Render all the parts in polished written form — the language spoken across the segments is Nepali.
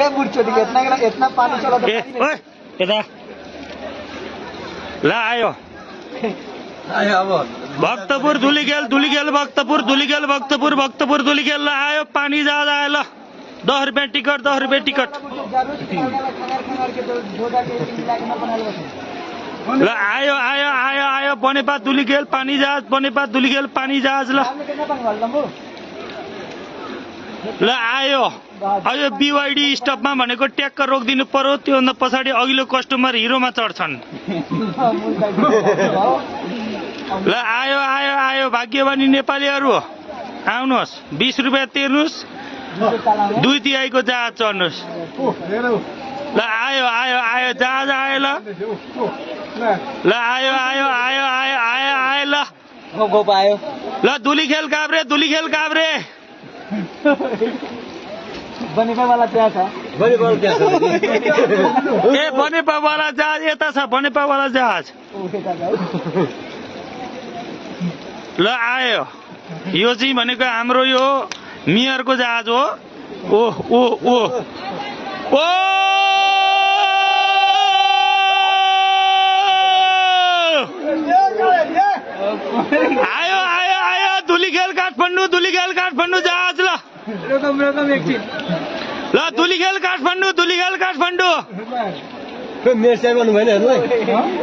इतना पानी चला ल आयो भक्तपुर धुलीखेल भक्तपुर धुलीखेल ल आयो पानी जहाज आयो ल 10 रुपियाँ टिकट 10 रुपियाँ टिकट ल आयो आयो आयो आयो बनेपा धुलीखेल पानी जहाज बनेपा धुलीखेल पानी जहाज ल ल आयो अयो बीवाईडी स्टपमा भनेको ट्याक्क रोकिदिनु पर्यो त्योभन्दा पछाडि अघिल्लो कस्टमर हिरोमा चढ्छन् ल आयो आयो आयो भाग्यवानी नेपालीहरु आउनुहोस् 20 रुपियाँ तिर्नुस् 2 तिहाईको जहाज चढ्नुस् ल आयो आयो आयो जहाज आयो ल ल आयो आयो आयो आयो आयो आयो ल आयो ल धुलीखेल काभ्रे बनेपावाला त्यहाँ छ ए बनेपावाला जहाज यता छ बनेपावाला जहाज ल आयो यो चाहिँ भनेको हाम्रो यो मेयरको जहाज हो ओ ओ ओ ओ आयो आयो आयो धुलीखेल काठमाडौँ जहाज ल रकम एकछिन ल धुलीखेल काठमाडौँ मेरो साइड भन्नु भएन हेर्नु है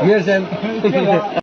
मेरो साइड